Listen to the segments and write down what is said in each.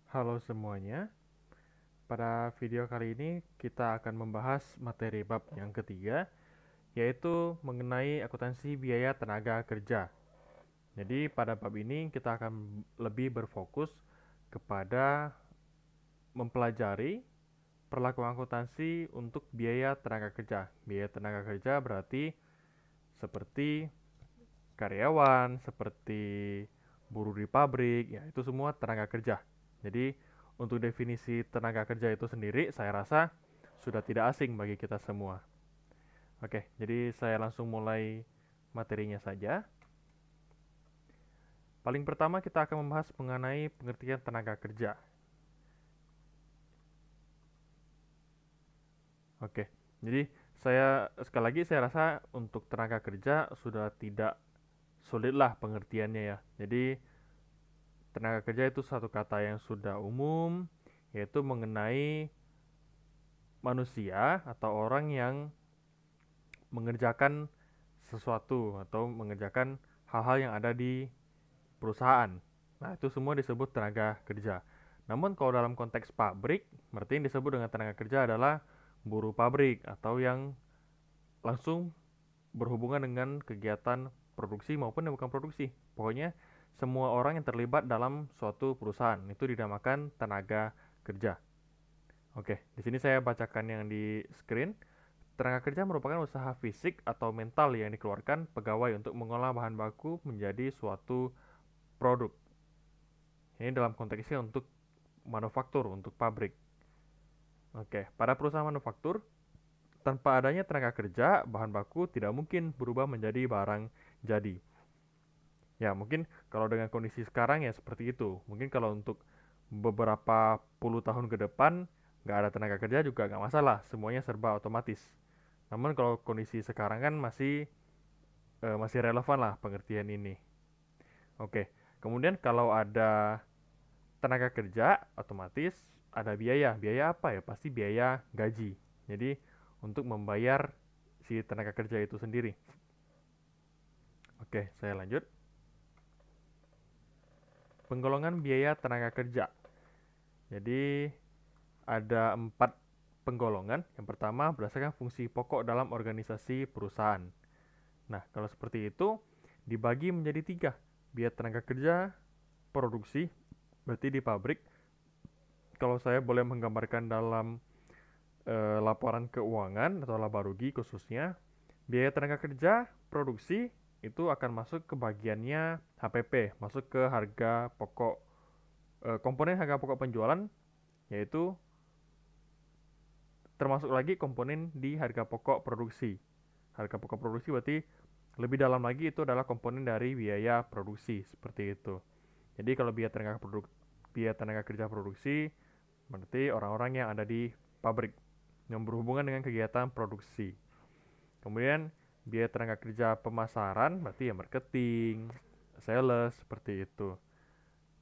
Halo semuanya, pada video kali ini kita akan membahas materi bab yang ketiga, yaitu mengenai akuntansi biaya tenaga kerja. Jadi pada bab ini kita akan lebih berfokus kepada mempelajari perlakuan akuntansi untuk biaya tenaga kerja. Biaya tenaga kerja berarti seperti karyawan, seperti buruh di pabrik, ya itu semua tenaga kerja. Jadi untuk definisi tenaga kerja itu sendiri saya rasa sudah tidak asing bagi kita semua. Oke, jadi saya langsung mulai materinya saja. Paling pertama kita akan membahas mengenai pengertian tenaga kerja. Oke, jadi sekali lagi saya rasa untuk tenaga kerja sudah tidak sulit lah pengertiannya ya. Jadi tenaga kerja itu satu kata yang sudah umum, yaitu mengenai manusia atau orang yang mengerjakan sesuatu atau mengerjakan hal-hal yang ada di perusahaan. Nah, itu semua disebut tenaga kerja. Namun kalau dalam konteks pabrik, berarti yang disebut dengan tenaga kerja adalah buruh pabrik atau yang langsung berhubungan dengan kegiatan produksi maupun yang bukan produksi. Pokoknya semua orang yang terlibat dalam suatu perusahaan itu dinamakan tenaga kerja. Oke, di sini saya bacakan yang di screen. Tenaga kerja merupakan usaha fisik atau mental yang dikeluarkan pegawai untuk mengolah bahan baku menjadi suatu produk. Ini dalam konteksnya untuk manufaktur, untuk pabrik. Oke, pada perusahaan manufaktur, tanpa adanya tenaga kerja, bahan baku tidak mungkin berubah menjadi barang jadi. Ya, mungkin kalau dengan kondisi sekarang ya seperti itu. Mungkin kalau untuk beberapa puluh tahun ke depan, nggak ada tenaga kerja juga nggak masalah. Semuanya serba otomatis. Namun kalau kondisi sekarang kan masih relevan lah pengertian ini. Oke, kemudian kalau ada tenaga kerja, otomatis ada biaya. Biaya apa ya? Pasti biaya gaji. Jadi untuk membayar si tenaga kerja itu sendiri. Oke, saya lanjut. Penggolongan biaya tenaga kerja. Jadi ada 4 penggolongan. Yang pertama berdasarkan fungsi pokok dalam organisasi perusahaan. Nah, kalau seperti itu dibagi menjadi 3. Biaya tenaga kerja, produksi, berarti di pabrik. Kalau saya boleh menggambarkan dalam laporan keuangan atau laba rugi khususnya, biaya tenaga kerja produksi itu akan masuk ke bagiannya HPP, masuk ke harga pokok komponen harga pokok penjualan, yaitu termasuk lagi komponen di harga pokok produksi. Harga pokok produksi berarti lebih dalam lagi itu adalah komponen dari biaya produksi seperti itu. Jadi kalau biaya tenaga kerja produksi berarti orang-orang yang ada di pabrik yang berhubungan dengan kegiatan produksi. Kemudian biaya tenaga kerja pemasaran berarti ya marketing, sales seperti itu.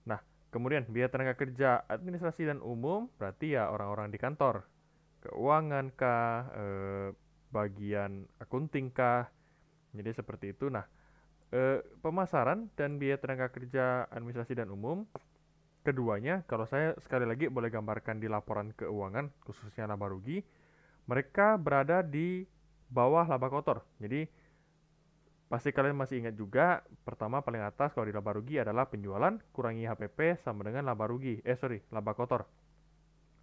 Nah, kemudian biaya tenaga kerja administrasi dan umum berarti ya orang-orang di kantor, keuangan kah, bagian akunting kah. Jadi seperti itu. Nah, pemasaran dan biaya tenaga kerja administrasi dan umum keduanya kalau saya sekali lagi boleh gambarkan di laporan keuangan khususnya laba rugi, mereka berada di bawah laba kotor. Jadi pasti kalian masih ingat juga, pertama paling atas kalau di laba rugi adalah penjualan kurangi HPP sama dengan laba kotor.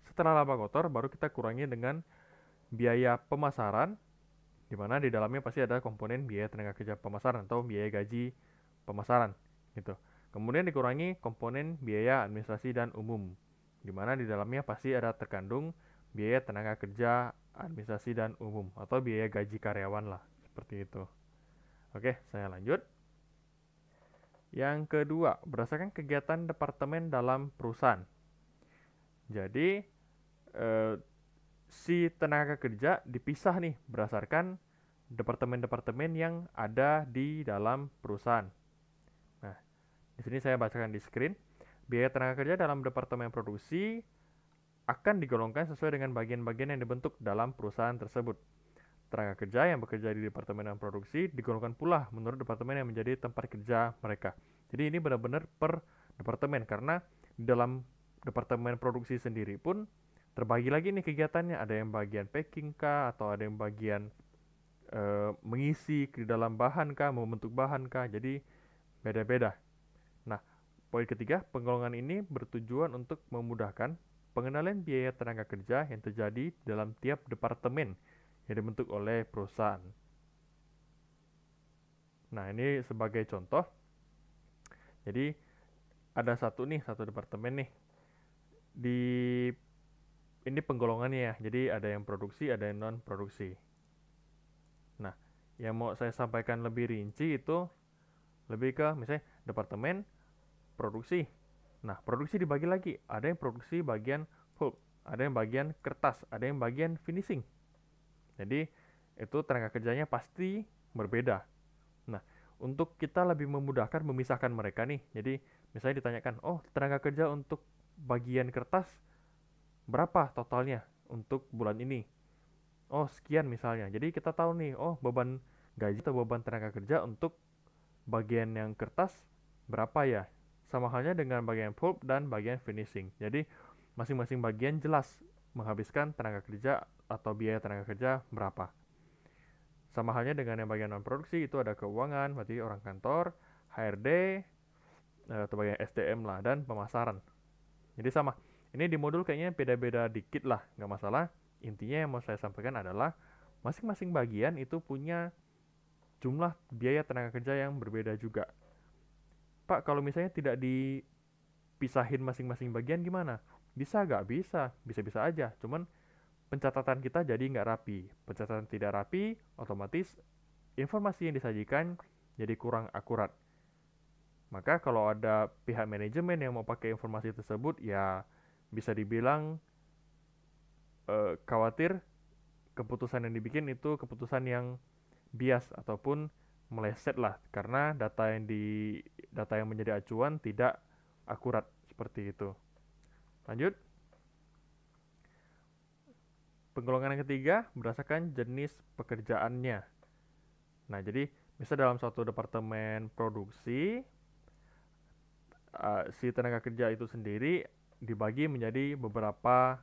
Setelah laba kotor baru kita kurangi dengan biaya pemasaran, di mana di dalamnya pasti ada komponen biaya tenaga kerja pemasaran atau biaya gaji pemasaran gitu. Kemudian dikurangi komponen biaya administrasi dan umum, di mana di dalamnya pasti ada terkandung biaya tenaga kerja administrasi dan umum atau biaya gaji karyawan lah, seperti itu. Oke, saya lanjut. Yang kedua, berdasarkan kegiatan departemen dalam perusahaan. Jadi, eh, si tenaga kerja dipisah nih berdasarkan departemen-departemen yang ada di dalam perusahaan. Nah, di sini saya bacakan di screen. Biaya tenaga kerja dalam departemen produksi akan digolongkan sesuai dengan bagian-bagian yang dibentuk dalam perusahaan tersebut. Tenaga kerja yang bekerja di departemen produksi digolongkan pula menurut departemen yang menjadi tempat kerja mereka. Jadi ini benar-benar per departemen karena di dalam departemen produksi sendiri pun terbagi lagi nih kegiatannya. Ada yang bagian packing kah, atau ada yang bagian mengisi ke dalam bahan kah, membentuk bahan kah. Jadi beda-beda. Nah, poin ketiga, penggolongan ini bertujuan untuk memudahkan pengendalian biaya tenaga kerja yang terjadi dalam tiap departemen yang dibentuk oleh perusahaan. Nah, ini sebagai contoh. Jadi ada satu departemen nih. Di ini penggolongannya ya. Jadi ada yang produksi, ada yang non produksi. Nah, yang mau saya sampaikan lebih rinci itu lebih ke misalnya departemen produksi. Nah, produksi dibagi lagi. Ada yang produksi bagian pulp, ada yang bagian kertas, ada yang bagian finishing. Jadi, itu tenaga kerjanya pasti berbeda. Nah, untuk kita lebih memudahkan memisahkan mereka nih. Jadi, misalnya ditanyakan, "Oh, tenaga kerja untuk bagian kertas berapa totalnya untuk bulan ini?" Oh, sekian misalnya. Jadi, kita tahu nih, oh, beban gaji atau beban tenaga kerja untuk bagian yang kertas berapa ya? Sama halnya dengan bagian pulp dan bagian finishing. Jadi masing-masing bagian jelas menghabiskan tenaga kerja atau biaya tenaga kerja berapa. Sama halnya dengan yang bagian non produksi, itu ada keuangan, berarti orang kantor, HRD, atau bagian SDM lah, dan pemasaran. Jadi sama. Ini di modul kayaknya beda-beda dikit lah, nggak masalah. Intinya yang mau saya sampaikan adalah masing-masing bagian itu punya jumlah biaya tenaga kerja yang berbeda juga. Pak, kalau misalnya tidak dipisahin masing-masing bagian gimana? Bisa nggak? Bisa. Bisa-bisa aja. Cuman pencatatan kita jadi nggak rapi. Pencatatan tidak rapi, otomatis informasi yang disajikan jadi kurang akurat. Maka kalau ada pihak manajemen yang mau pakai informasi tersebut, ya bisa dibilang khawatir keputusan yang dibikin itu keputusan yang bias ataupun meleset lah, karena data yang menjadi acuan tidak akurat seperti itu. Lanjut. Penggolongan yang ketiga berdasarkan jenis pekerjaannya. Nah, jadi misalnya dalam suatu departemen produksi, si tenaga kerja itu sendiri dibagi menjadi beberapa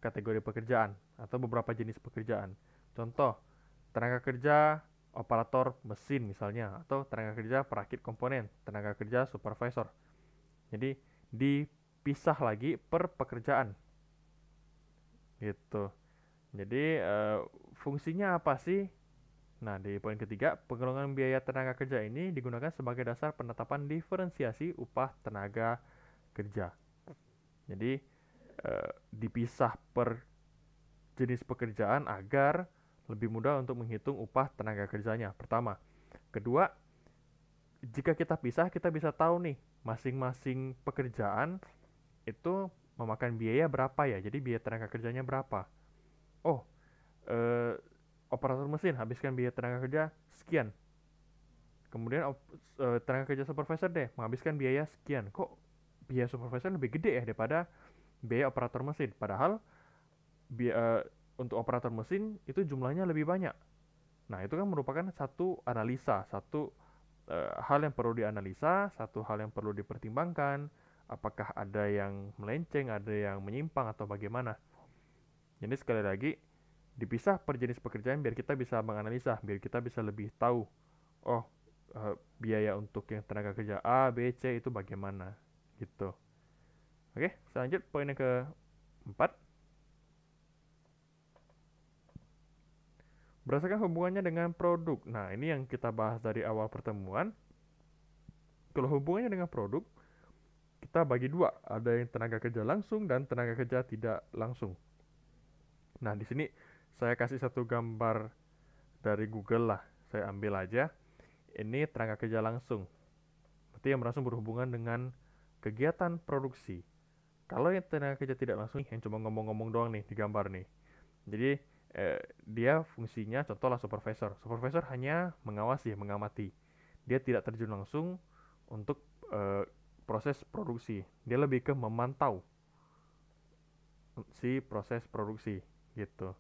kategori pekerjaan atau beberapa jenis pekerjaan. Contoh, tenaga kerja operator mesin misalnya, atau tenaga kerja perakit komponen, tenaga kerja supervisor. Jadi dipisah lagi per pekerjaan gitu. Jadi fungsinya apa sih? Nah, di poin ketiga, penggolongan biaya tenaga kerja ini digunakan sebagai dasar penetapan diferensiasi upah tenaga kerja. Jadi dipisah per jenis pekerjaan agar lebih mudah untuk menghitung upah tenaga kerjanya. Pertama. Kedua, jika kita pisah, kita bisa tahu nih masing-masing pekerjaan itu memakan biaya berapa ya. Jadi biaya tenaga kerjanya berapa. Oh, operator mesin habiskan biaya tenaga kerja sekian. Kemudian tenaga kerja supervisor deh menghabiskan biaya sekian. Kok biaya supervisor lebih gede ya daripada biaya operator mesin? Padahal untuk operator mesin itu jumlahnya lebih banyak. Nah, itu kan merupakan satu analisa, satu hal yang perlu dianalisa, satu hal yang perlu dipertimbangkan. Apakah ada yang melenceng, ada yang menyimpang, atau bagaimana. Jadi sekali lagi, dipisah per jenis pekerjaan biar kita bisa menganalisa, biar kita bisa lebih tahu, oh biaya untuk yang tenaga kerja A, B, C itu bagaimana, gitu. Oke, selanjut poin yang keempat. Berdasarkan hubungannya dengan produk. Nah, ini yang kita bahas dari awal pertemuan. Kalau hubungannya dengan produk, kita bagi dua. Ada yang tenaga kerja langsung dan tenaga kerja tidak langsung. Nah, di sini saya kasih satu gambar dari Google lah. Saya ambil aja. Ini tenaga kerja langsung. Berarti yang langsung berhubungan dengan kegiatan produksi. Kalau yang tenaga kerja tidak langsung, yang cuma ngomong-ngomong doang nih di gambar nih. Jadi dia fungsinya contohlah supervisor. Supervisor hanya mengawasi, mengamati. Dia tidak terjun langsung untuk proses produksi. Dia lebih ke memantau si proses produksi gitu.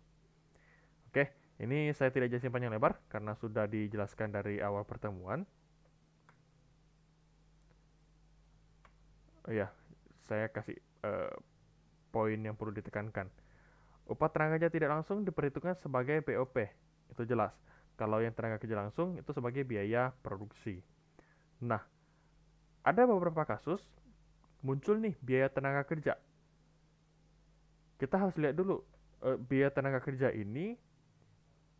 Oke, ini saya tidak jelasin panjang lebar karena sudah dijelaskan dari awal pertemuan. Oh ya, saya kasih poin yang perlu ditekankan. Upah tenaga kerja tidak langsung diperhitungkan sebagai BOP. Itu jelas. Kalau yang tenaga kerja langsung itu sebagai biaya produksi. Nah, ada beberapa kasus muncul nih biaya tenaga kerja. Kita harus lihat dulu biaya tenaga kerja ini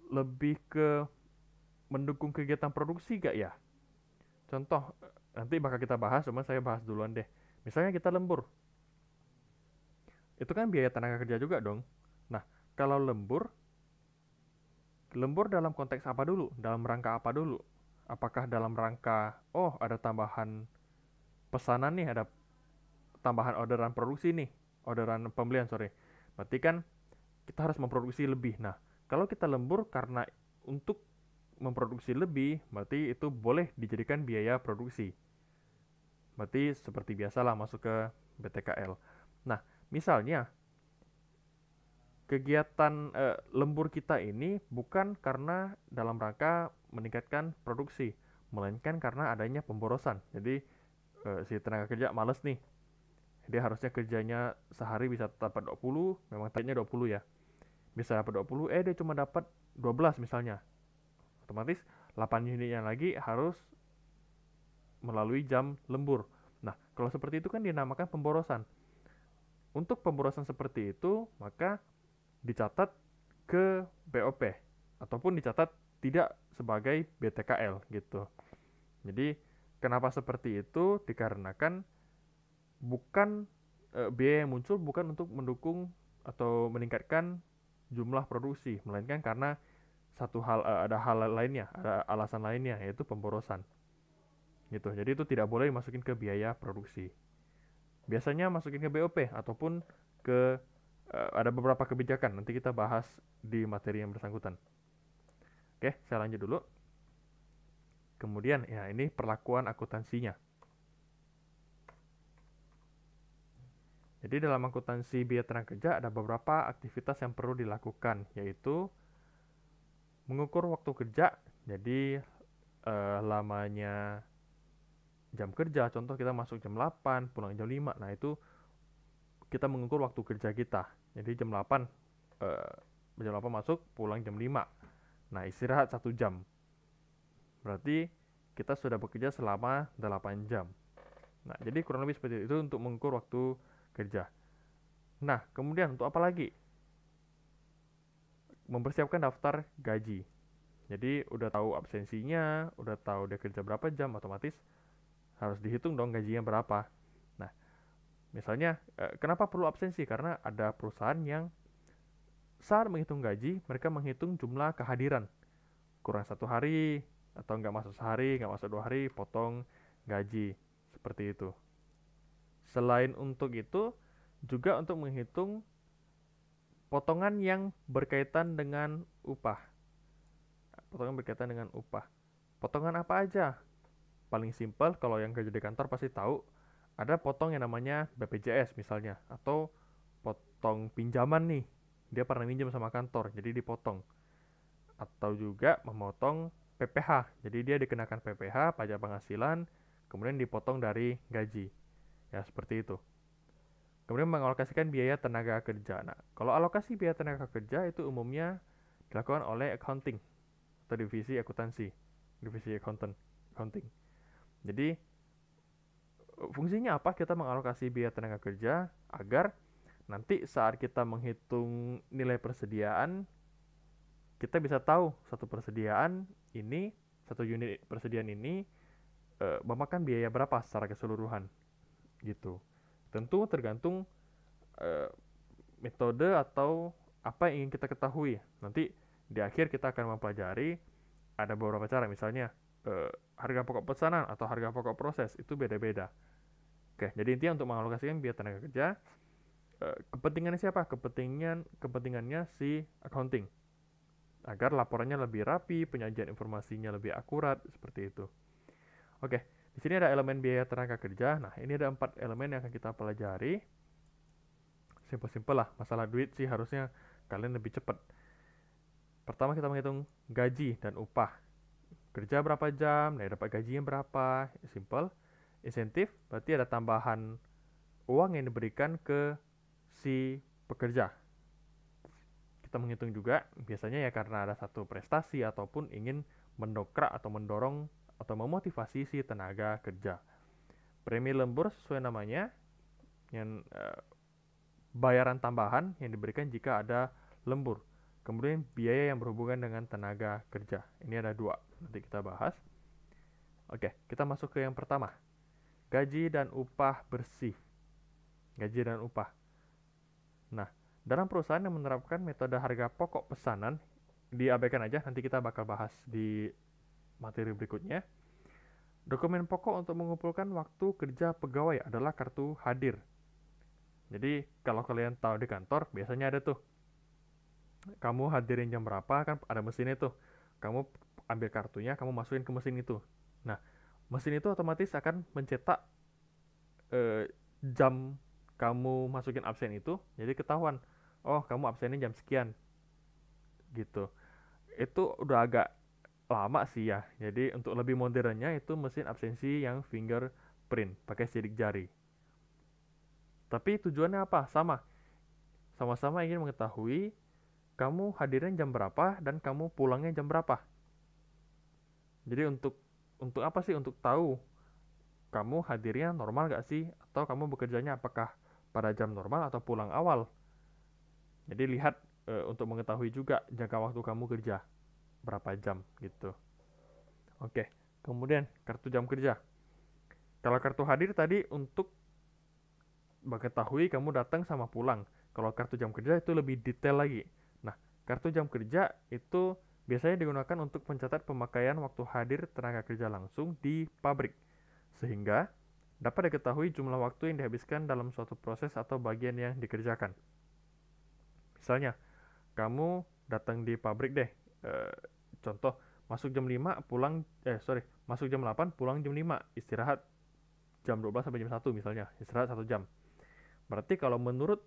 lebih ke mendukung kegiatan produksi gak ya? Contoh, nanti bakal kita bahas, cuma saya bahas duluan deh. Misalnya kita lembur, itu kan biaya tenaga kerja juga dong. Nah, kalau lembur dalam konteks apa dulu? Dalam rangka apa dulu? Apakah dalam rangka, oh ada tambahan pesanan nih, ada tambahan orderan produksi nih, orderan pembelian, sorry. Berarti kan kita harus memproduksi lebih. Nah, kalau kita lembur karena untuk memproduksi lebih, berarti itu boleh dijadikan biaya produksi. Berarti seperti biasalah masuk ke BTKL. Nah, misalnya kegiatan lembur kita ini bukan karena dalam rangka meningkatkan produksi, melainkan karena adanya pemborosan. Jadi si tenaga kerja males nih. Dia harusnya kerjanya sehari bisa dapat 20, memang targetnya 20 ya. Bisa dapat 20, dia cuma dapat 12 misalnya. Otomatis 8 unitnya lagi harus melalui jam lembur. Nah, kalau seperti itu kan dinamakan pemborosan. Untuk pemborosan seperti itu, maka dicatat ke BOP ataupun dicatat tidak sebagai BTKL gitu. Jadi kenapa seperti itu? Dikarenakan bukan biaya yang muncul bukan untuk mendukung atau meningkatkan jumlah produksi, melainkan karena satu hal ada hal lainnya, ada alasan lainnya yaitu pemborosan. Gitu. Jadi itu tidak boleh dimasukin ke biaya produksi. Biasanya masukin ke BOP ataupun ke ada beberapa kebijakan, nanti kita bahas di materi yang bersangkutan. Oke, saya lanjut dulu. Kemudian, ya ini perlakuan akuntansinya. Jadi dalam akuntansi biaya tenaga kerja ada beberapa aktivitas yang perlu dilakukan, yaitu mengukur waktu kerja. Jadi lamanya jam kerja, contoh kita masuk jam 8, pulang jam 5. Nah, itu kita mengukur waktu kerja kita. Jadi jam 8 masuk, pulang jam 5. Nah, istirahat 1 jam. Berarti kita sudah bekerja selama 8 jam. Nah, jadi kurang lebih seperti itu untuk mengukur waktu kerja. Nah, kemudian untuk apa lagi? Mempersiapkan daftar gaji. Jadi udah tahu absensinya, udah tahu dia kerja berapa jam, otomatis harus dihitung dong gajinya berapa. Nah, misalnya kenapa perlu absensi? Karena ada perusahaan yang saat menghitung gaji, mereka menghitung jumlah kehadiran. Kurang 1 hari, atau nggak masuk sehari, nggak masuk 2 hari, potong gaji. Seperti itu. Selain untuk itu, juga untuk menghitung potongan yang berkaitan dengan upah. Potongan berkaitan dengan upah. Potongan apa aja? Paling simpel, kalau yang kerja di kantor pasti tahu, ada potong yang namanya BPJS misalnya, atau potong pinjaman nih. Dia pernah minjem sama kantor, jadi dipotong. Atau juga memotong PPH, jadi dia dikenakan PPH, pajak penghasilan, kemudian dipotong dari gaji. Ya, seperti itu. Kemudian mengalokasikan biaya tenaga kerja. Nah, kalau alokasi biaya tenaga kerja itu umumnya dilakukan oleh accounting atau divisi akuntansi, divisi accounting. Jadi fungsinya apa? Kita mengalokasi biaya tenaga kerja agar nanti saat kita menghitung nilai persediaan, kita bisa tahu satu unit persediaan ini memakan biaya berapa secara keseluruhan, gitu. Tentu tergantung metode atau apa yang ingin kita ketahui. Nanti di akhir kita akan mempelajari ada beberapa cara, misalnya harga pokok pesanan atau harga pokok proses, itu beda-beda. Oke, jadi intinya untuk mengalokasikan biaya tenaga kerja, kepentingannya siapa? Kepentingannya si accounting, agar laporannya lebih rapi, penyajian informasinya lebih akurat, seperti itu. Oke, di sini ada elemen biaya tenaga kerja. Nah, ini ada 4 elemen yang akan kita pelajari. Simpel-simpel lah, masalah duit sih harusnya kalian lebih cepat. Pertama kita menghitung gaji dan upah. Kerja berapa jam, dapat gajinya berapa, simple. Insentif, berarti ada tambahan uang yang diberikan ke si pekerja. Kita menghitung juga biasanya ya karena ada satu prestasi ataupun ingin mendongkrak atau mendorong atau memotivasi si tenaga kerja. Premi lembur sesuai namanya yang bayaran tambahan yang diberikan jika ada lembur. Kemudian biaya yang berhubungan dengan tenaga kerja. Ini ada dua, nanti kita bahas. Oke, kita masuk ke yang pertama. Gaji dan upah bersih. Gaji dan upah. Nah, dalam perusahaan yang menerapkan metode harga pokok pesanan, diabaikan aja, nanti kita bakal bahas di materi berikutnya. Dokumen pokok untuk mengumpulkan waktu kerja pegawai adalah kartu hadir. Jadi, kalau kalian tahu di kantor, biasanya ada tuh. Kamu hadirin jam berapa, kan ada mesinnya tuh. Kamu ambil kartunya, kamu masukin ke mesin itu. Nah, mesin itu otomatis akan mencetak jam kamu masukin absen itu, jadi ketahuan. Oh, kamu absennya jam sekian. Gitu. Itu udah agak lama sih ya. Jadi untuk lebih modernnya itu mesin absensi yang fingerprint, pakai sidik jari. Tapi tujuannya apa? Sama. Sama-sama ingin mengetahui kamu hadirnya jam berapa dan kamu pulangnya jam berapa. Jadi untuk apa sih? Untuk tahu kamu hadirnya normal gak sih? Atau kamu bekerjanya apakah pada jam normal atau pulang awal? Jadi lihat untuk mengetahui juga jangka waktu kamu kerja berapa jam gitu. Oke, kemudian kartu jam kerja. Kalau kartu hadir tadi untuk mengetahui kamu datang sama pulang. Kalau kartu jam kerja itu lebih detail lagi. Nah, kartu jam kerja itu biasanya digunakan untuk mencatat pemakaian waktu hadir tenaga kerja langsung di pabrik. Sehingga dapat diketahui jumlah waktu yang dihabiskan dalam suatu proses atau bagian yang dikerjakan. Misalnya, kamu datang di pabrik deh. Contoh, masuk jam 5, masuk jam 8, pulang jam 5, istirahat jam 12 sampai jam 1 misalnya, istirahat 1 jam. Berarti kalau menurut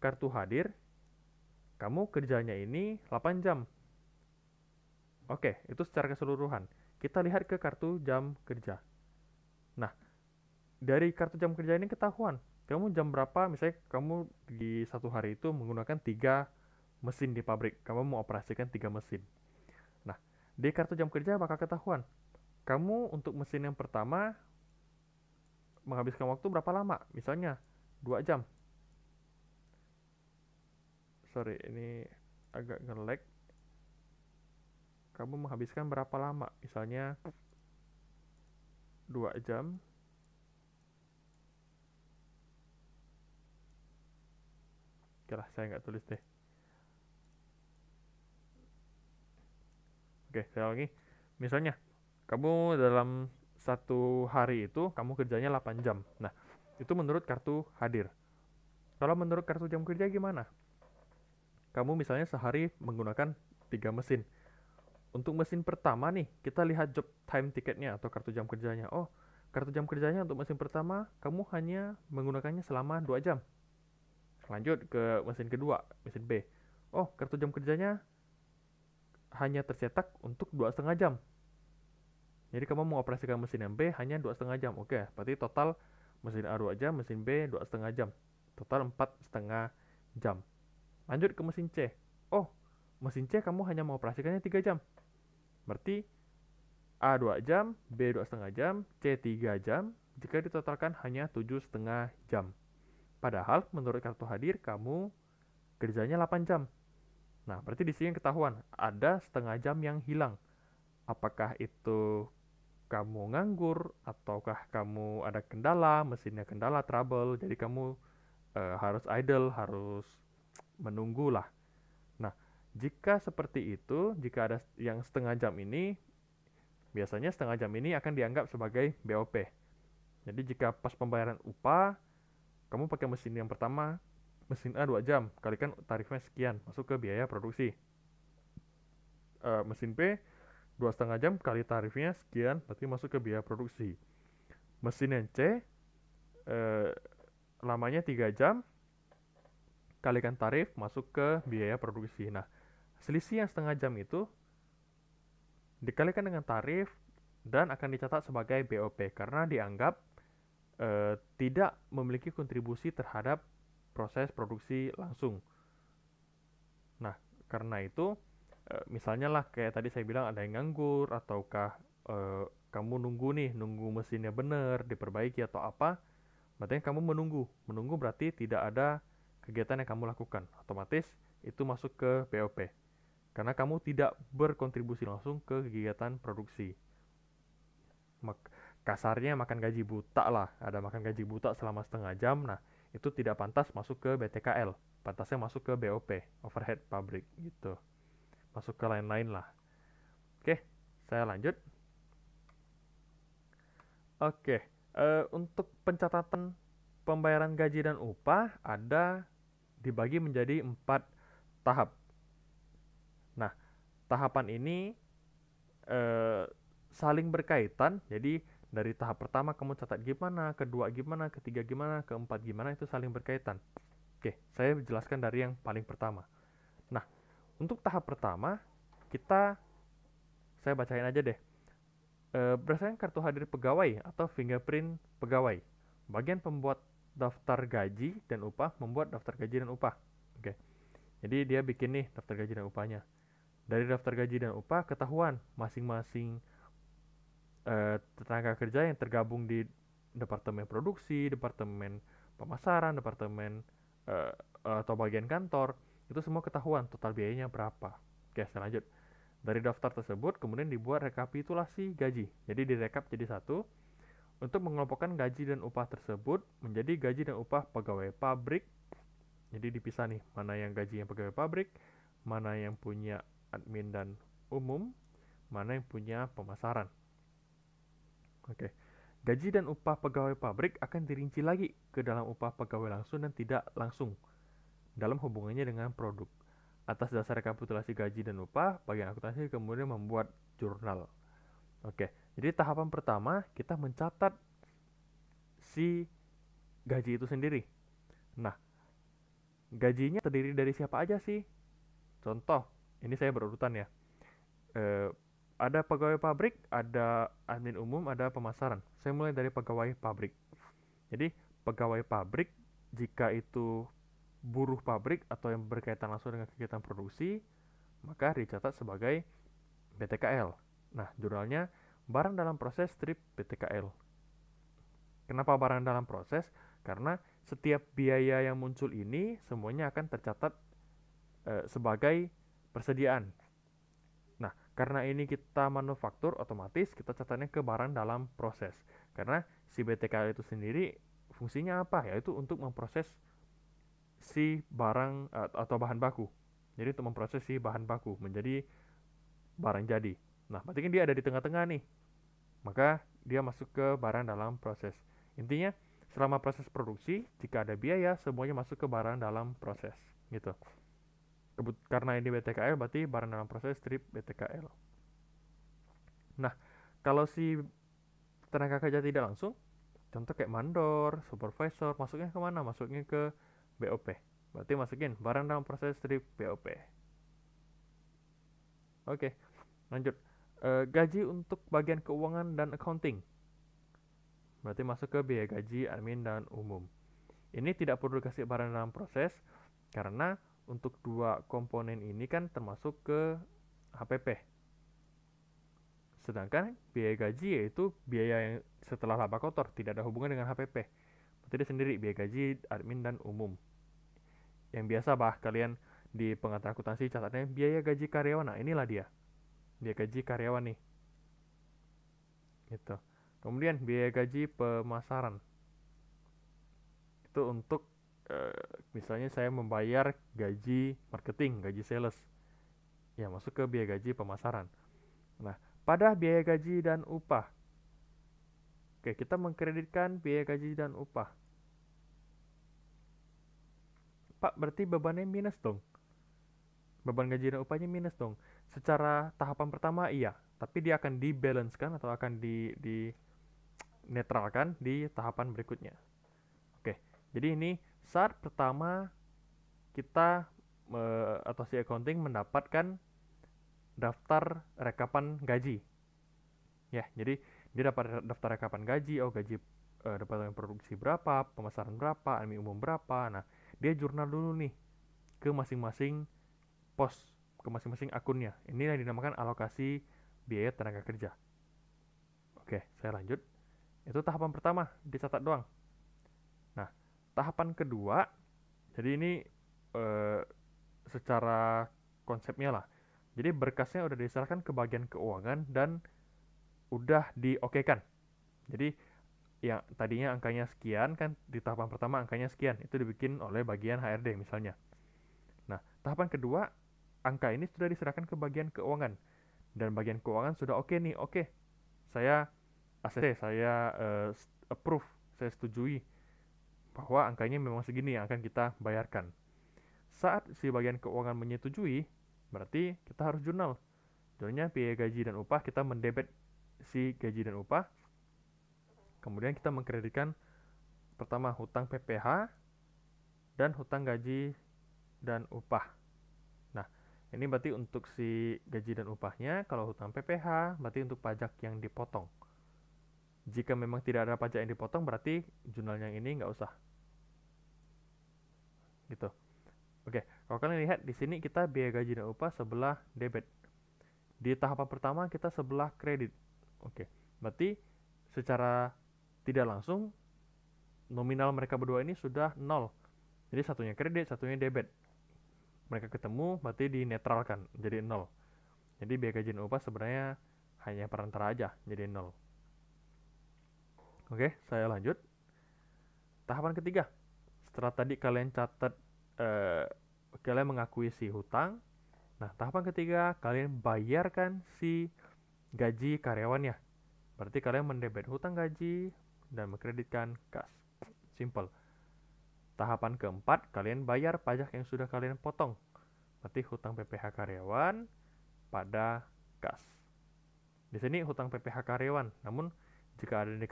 kartu hadir, kamu kerjanya ini 8 jam. Oke, itu secara keseluruhan. Kita lihat ke kartu jam kerja. Nah, dari kartu jam kerja ini ketahuan, kamu jam berapa, misalnya kamu di satu hari itu menggunakan 3 mesin di pabrik, kamu mau operasikan 3 mesin. Nah, di kartu jam kerja bakal ketahuan, kamu untuk mesin yang pertama menghabiskan waktu berapa lama, misalnya 2 jam. Sorry, ini agak nge-lag. Kamu menghabiskan berapa lama, misalnya 2 jam. Oke lah, saya nggak tulis deh. Oke, saya lagi. Misalnya, kamu dalam satu hari itu, kamu kerjanya 8 jam. Nah, itu menurut kartu hadir. Kalau menurut kartu jam kerja gimana? Kamu misalnya sehari menggunakan 3 mesin. Untuk mesin pertama nih, kita lihat job time ticketnya atau kartu jam kerjanya. Oh, kartu jam kerjanya untuk mesin pertama, kamu hanya menggunakannya selama 2 jam. Lanjut ke mesin kedua, mesin B. Oh, kartu jam kerjanya hanya tercetak untuk 2,5 jam. Jadi kamu mengoperasikan mesin yang B hanya 2,5 jam. Oke, berarti total mesin A 2 jam, mesin B 2,5 jam. Total 4,5 jam. Lanjut ke mesin C. Oh, mesin C kamu hanya mengoperasikannya 3 jam. Berarti A 2 jam, B 2,5 jam, C 3 jam. Jika ditotalkan hanya 7,5 jam. Padahal menurut kartu hadir kamu kerjanya 8 jam. Nah, berarti di sini ketahuan ada setengah jam yang hilang. Apakah itu kamu nganggur ataukah kamu ada kendala, mesinnya kendala, trouble, jadi kamu harus idle, harus menunggu lah. Nah, jika seperti itu, jika ada yang setengah jam ini, biasanya setengah jam ini akan dianggap sebagai BOP. Jadi jika pas pembayaran upah, kamu pakai mesin yang pertama, mesin A 2 jam, kalikan tarifnya sekian, masuk ke biaya produksi. Mesin B 2,5 jam kali tarifnya sekian, berarti masuk ke biaya produksi. Mesin yang C lamanya 3 jam, kalikan tarif, masuk ke biaya produksi. Nah, selisih yang setengah jam itu dikalikan dengan tarif dan akan dicatat sebagai BOP karena dianggap tidak memiliki kontribusi terhadap proses produksi langsung. Nah, karena itu misalnya lah kayak tadi saya bilang ada yang nganggur ataukah kamu nunggu mesinnya bener diperbaiki atau apa, berarti kamu menunggu berarti tidak ada kegiatan yang kamu lakukan, otomatis itu masuk ke BOP karena kamu tidak berkontribusi langsung ke kegiatan produksi. Kasarnya makan gaji buta lah, ada makan gaji buta selama setengah jam, nah itu tidak pantas masuk ke BTKL, pantasnya masuk ke BOP, overhead pabrik gitu, masuk ke lain-lain lah. Oke, saya lanjut. Oke, untuk pencatatan pembayaran gaji dan upah ada dibagi menjadi 4 tahap. Nah, tahapan ini eh, saling berkaitan, jadi dari tahap pertama kamu catat gimana, kedua gimana, ketiga gimana, keempat gimana, itu saling berkaitan. Oke, saya jelaskan dari yang paling pertama. Nah, untuk tahap pertama, saya bacain aja deh. Berdasarkan kartu hadir pegawai atau fingerprint pegawai, bagian pembuat daftar gaji dan upah membuat daftar gaji dan upah. Oke, jadi dia bikin nih daftar gaji dan upahnya. Dari daftar gaji dan upah ketahuan masing-masing tenaga kerja yang tergabung di departemen produksi, departemen pemasaran, departemen atau bagian kantor, itu semua ketahuan total biayanya berapa. Oke, saya lanjut. Dari daftar tersebut kemudian dibuat rekapitulasi gaji. Jadi direkap jadi satu untuk mengelompokkan gaji dan upah tersebut menjadi gaji dan upah pegawai pabrik. Jadi dipisah nih, mana yang gaji yang pegawai pabrik, mana yang punya admin dan umum, mana yang punya pemasaran. Oke. Gaji dan upah pegawai pabrik akan dirinci lagi ke dalam upah pegawai langsung dan tidak langsung dalam hubungannya dengan produk. Atas dasar rekapitulasi gaji dan upah, bagian akuntansi kemudian membuat jurnal. Oke, jadi tahapan pertama kita mencatat si gaji itu sendiri. Nah, gajinya terdiri dari siapa aja sih? Contoh, ini saya berurutan ya. Ada pegawai pabrik, ada admin umum, ada pemasaran. Saya mulai dari pegawai pabrik. Jadi, pegawai pabrik jika itu buruh pabrik atau yang berkaitan langsung dengan kegiatan produksi, maka dicatat sebagai BTKL. Nah, jurnalnya barang dalam proses strip BTKL. Kenapa barang dalam proses? Karena setiap biaya yang muncul ini semuanya akan tercatat sebagai persediaan. Nah, karena ini kita manufaktur, otomatis kita catatnya ke barang dalam proses. Karena si BTKL itu sendiri fungsinya apa? Yaitu untuk memproses si barang atau bahan baku. Jadi untuk memproses si bahan baku menjadi barang jadi. Nah, berarti kan dia ada di tengah-tengah nih. Maka dia masuk ke barang dalam proses. Intinya, selama proses produksi, jika ada biaya, semuanya masuk ke barang dalam proses. Gitu. Karena ini BTKL, berarti barang dalam proses strip BTKL. Nah, kalau si tenaga kerja tidak langsung, contoh kayak mandor, supervisor, masuknya ke mana? Masuknya ke BOP. Berarti masukin barang dalam proses strip BOP. Oke, lanjut. Gaji untuk bagian keuangan dan accounting. Berarti masuk ke biaya gaji, admin, dan umum. Ini tidak perlu dikasih barang dalam proses, karena untuk dua komponen ini kan termasuk ke HPP. Sedangkan biaya gaji yaitu biaya yang setelah laba kotor, tidak ada hubungan dengan HPP. Berarti dia sendiri, biaya gaji, admin, dan umum. Yang biasa kalian di pengantar akuntansi catatnya biaya gaji karyawan. Nah, inilah dia. Biaya gaji karyawan nih. Gitu. Kemudian biaya gaji pemasaran. Itu untuk misalnya saya membayar gaji marketing, gaji sales. Ya, masuk ke biaya gaji pemasaran. Nah, pada biaya gaji dan upah. Oke, kita mengkreditkan biaya gaji dan upah. Pak, berarti bebannya minus dong. Beban gaji dan upahnya minus dong. Secara tahapan pertama iya, tapi dia akan dibalancekan atau akan di netralkan di tahapan berikutnya. Oke, jadi ini saat pertama kita atau si accounting mendapatkan daftar rekapan gaji. Ya, jadi dia dapat daftar rekapan gaji, gaji departemen produksi berapa, pemasaran berapa, admin umum berapa. Nah, dia jurnal dulu nih ke masing-masing pos, ke masing-masing akunnya. Ini yang dinamakan alokasi biaya tenaga kerja. Oke, saya lanjut. Itu tahapan pertama, dicatat doang. Nah, tahapan kedua, jadi ini eh, secara konsepnya lah. Jadi berkasnya udah diserahkan ke bagian keuangan dan udah diokekan. Jadi yang tadinya angkanya sekian kan di tahapan pertama angkanya sekian, itu dibikin oleh bagian HRD misalnya. Nah, tahapan kedua angka ini sudah diserahkan ke bagian keuangan dan bagian keuangan sudah oke nih, oke. Saya ACC, saya approve, saya setujui bahwa angkanya memang segini yang akan kita bayarkan. Saat si bagian keuangan menyetujui, berarti kita harus jurnal. Jurnalnya biaya gaji dan upah, kita mendebet si gaji dan upah. Kemudian kita mengkreditkan pertama hutang PPh dan hutang gaji dan upah. Nah, ini berarti untuk si gaji dan upahnya. Kalau hutang PPh berarti untuk pajak yang dipotong. Jika memang tidak ada pajak yang dipotong, berarti jurnal yang ini nggak usah. Gitu. Oke, kalau kalian lihat di sini kita biaya gaji dan upah sebelah debit. Di tahapan pertama kita sebelah kredit. Oke, berarti secara tidak langsung nominal mereka berdua ini sudah nol. Jadi satunya kredit, satunya debit. Mereka ketemu berarti dinetralkan jadi nol. Jadi biaya gaji dan upah sebenarnya hanya perantara aja jadi nol. Oke, saya lanjut. Tahapan ketiga. Setelah tadi kalian catat kalian mengakui si hutang. Nah, tahapan ketiga kalian bayarkan si gaji karyawannya. Berarti kalian mendebet hutang gaji dan mengkreditkan kas. Simple. Tahapan keempat, kalian bayar pajak yang sudah kalian potong. Berarti hutang PPh karyawan pada kas. Di sini hutang PPh karyawan. Namun jika ada yang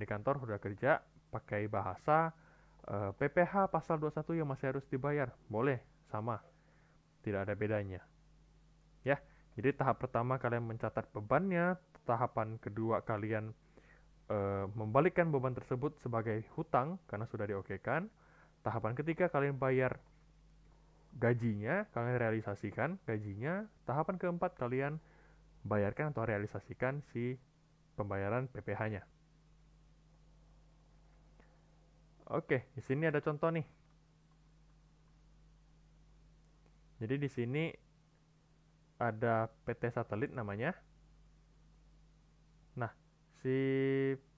di kantor sudah kerja pakai bahasa PPh pasal 21 yang masih harus dibayar. Boleh, sama. Tidak ada bedanya. Ya, jadi tahap pertama kalian mencatat bebannya, tahapan kedua kalian membalikkan beban tersebut sebagai hutang karena sudah diokekan. Tahapan ketiga kalian bayar gajinya, kalian realisasikan gajinya. Tahapan keempat kalian bayarkan atau realisasikan si pembayaran PPh-nya. Oke, di sini ada contoh nih. Jadi di sini ada PT Satelit namanya. Nah, si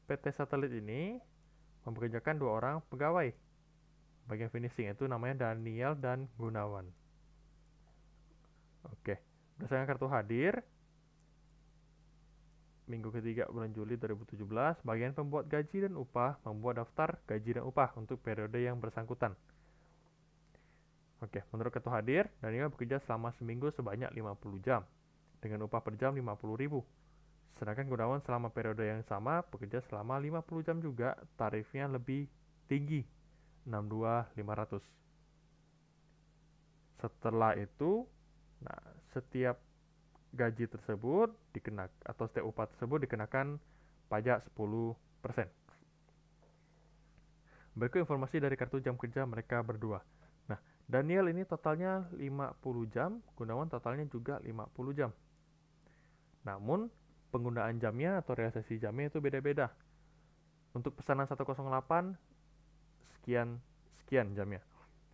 PT Satelit ini mempekerjakan 2 orang pegawai bagian finishing, itu namanya Daniel dan Gunawan. Oke, berdasarkan kartu hadir minggu ketiga bulan Juli 2017, bagian pembuat gaji dan upah membuat daftar gaji dan upah untuk periode yang bersangkutan. Oke, menurut kartu hadir, Daniel bekerja selama seminggu sebanyak 50 jam dengan upah per jam 50.000. Sedangkan Gunawan selama periode yang sama bekerja selama 50 jam juga, tarifnya lebih tinggi, 62.500. Setelah itu, nah, setiap gaji tersebut dikenakan atau setiap upah tersebut dikenakan pajak 10%. Berikut informasi dari kartu jam kerja mereka berdua. Nah, Daniel ini totalnya 50 jam, Gunawan totalnya juga 50 jam. Namun, penggunaan jamnya atau realisasi jamnya itu beda-beda. Untuk pesanan 108, sekian jamnya.